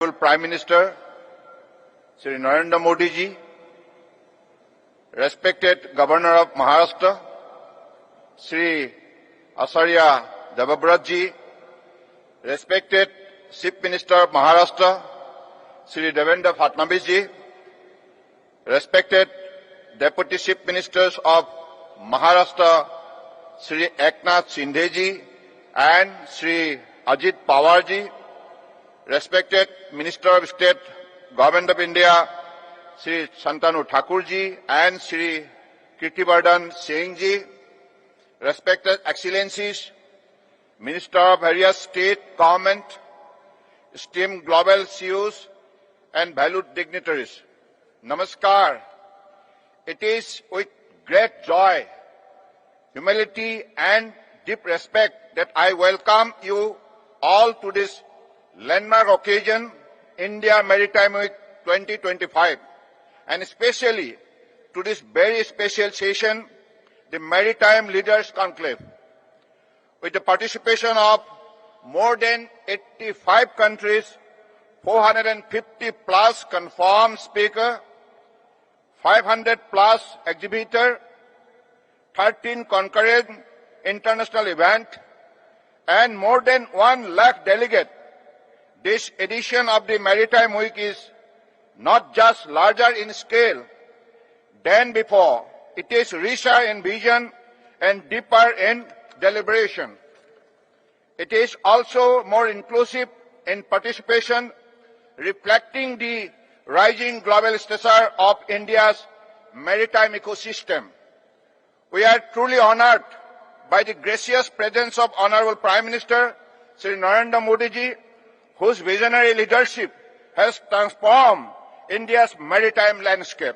Prime Minister Shri Narendra Modi ji, respected Governor of Maharashtra Shri Acharya Devvrat ji, respected Chief Minister of Maharashtra Shri Devendra Fadnavis ji, respected Deputy Chief Ministers of Maharashtra Shri Eknath Shinde ji and Shri Ajit Pawar ji, respected Minister of State, Government of India, Shri Shantanu Thakur ji and Shri Kirtivardhan Singh ji, respected Excellencies, Minister of various state government, esteemed global CEOs and valued dignitaries. Namaskar. It is with great joy, humility and deep respect that I welcome you all to this landmark occasion, India Maritime Week 2025, and especially to this very special session, the Maritime Leaders Conclave. With the participation of more than 85 countries, 450 plus confirmed speakers, 500 plus exhibitors, 13 concurrent international events, and more than 1 lakh delegates. This edition of the Maritime Week is not just larger in scale than before, it is richer in vision and deeper in deliberation. It is also more inclusive in participation, reflecting the rising global stature of India's maritime ecosystem. We are truly honored by the gracious presence of Honorable Prime Minister Shri Narendra Modi ji, whose visionary leadership has transformed India's maritime landscape.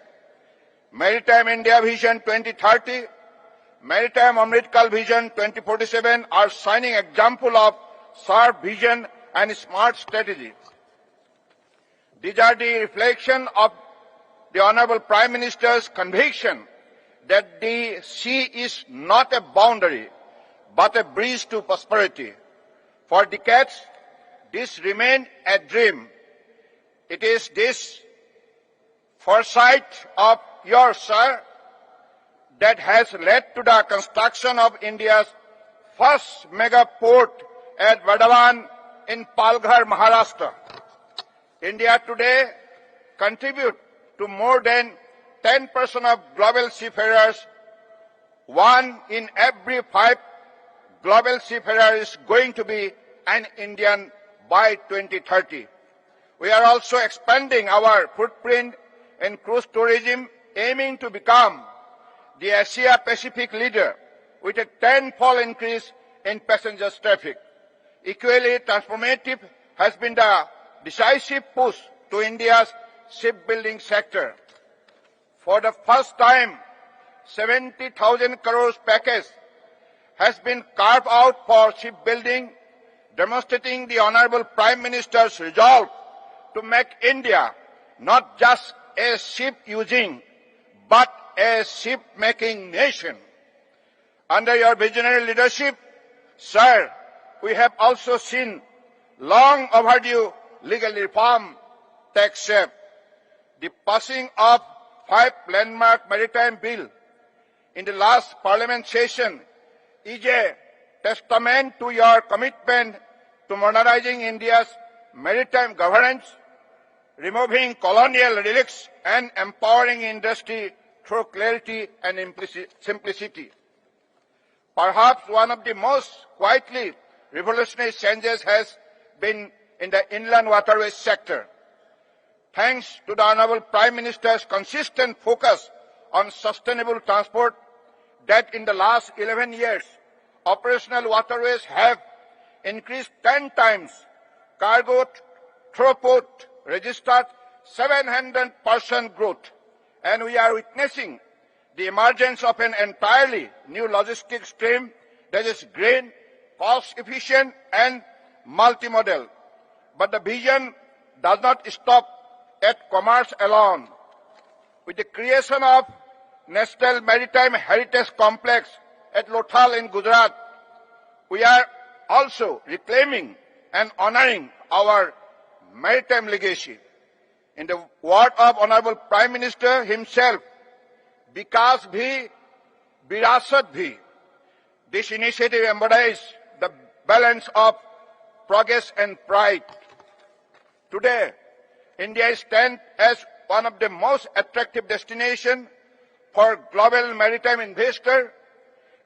Maritime India Vision 2030, Maritime Amritkal Vision 2047 are shining examples of sharp vision and smart strategy. These are the reflection of the Honorable Prime Minister's conviction that the sea is not a boundary, but a bridge to prosperity. For decades, this remained a dream. It is this foresight of yours, sir, that has led to the construction of India's first mega port at Vadhavan in Palghar, Maharashtra. India today contributes to more than 10% of global seafarers. 1 in every 5 global seafarers is going to be an Indian by 2030. We are also expanding our footprint in cruise tourism, aiming to become the Asia-Pacific leader with a 10-fold increase in passengers traffic. Equally transformative has been the decisive push to India's shipbuilding sector. For the first time, 70,000 crores package has been carved out for shipbuilding, demonstrating the Honorable Prime Minister's resolve to make India not just a ship-using, but a ship-making nation. Under your visionary leadership, sir, we have also seen long overdue legal reform take shape. The passing of 5 landmark maritime bills in the last parliament session is a testament to your commitment to modernizing India's maritime governance, removing colonial relics and empowering industry through clarity and simplicity. Perhaps one of the most quietly revolutionary changes has been in the inland waterways sector. Thanks to the Honorable Prime Minister's consistent focus on sustainable transport, that in the last 11 years, operational waterways have increased 10 times. Cargo throughput registered 700% growth, and we are witnessing the emergence of an entirely new logistics stream that is green, cost-efficient, and multimodal. But the vision does not stop at commerce alone. With the creation of National Maritime Heritage Complex at Lothal in Gujarat, we are also reclaiming and honoring our maritime legacy. In the word of Honorable Prime Minister himself, Vikas bhi, Virasat bhi. This initiative embodies the balance of progress and pride. Today, India stands as one of the most attractive destinations for global maritime investors,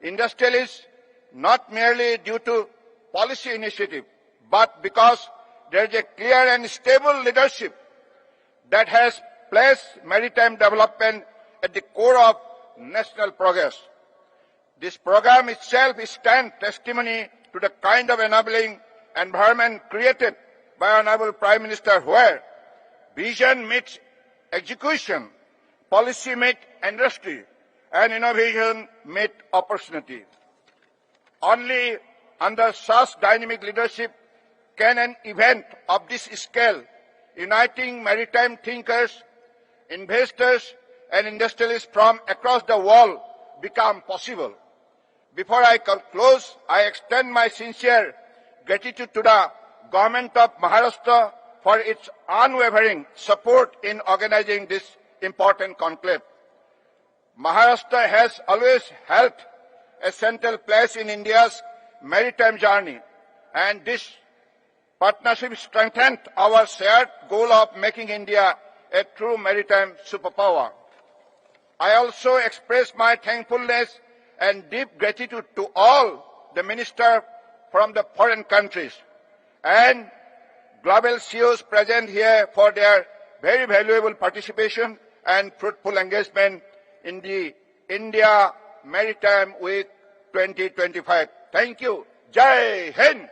industrialists, not merely due to policy initiative, but because there is a clear and stable leadership that has placed maritime development at the core of national progress. This program itself stands testimony to the kind of enabling environment created by Honorable Prime Minister, where vision meets execution, policy meets industry, and innovation meets opportunity. Only under such dynamic leadership can an event of this scale, uniting maritime thinkers, investors, and industrialists from across the world, become possible. Before I close, I extend my sincere gratitude to the Government of Maharashtra for its unwavering support in organizing this important conclave. Maharashtra has always held a central place in India's maritime journey, and this partnership strengthened our shared goal of making India a true maritime superpower. I also express my thankfulness and deep gratitude to all the ministers from the foreign countries and global CEOs present here for their very valuable participation and fruitful engagement in the India Maritime Week 2025. Thank you. Jai Hind!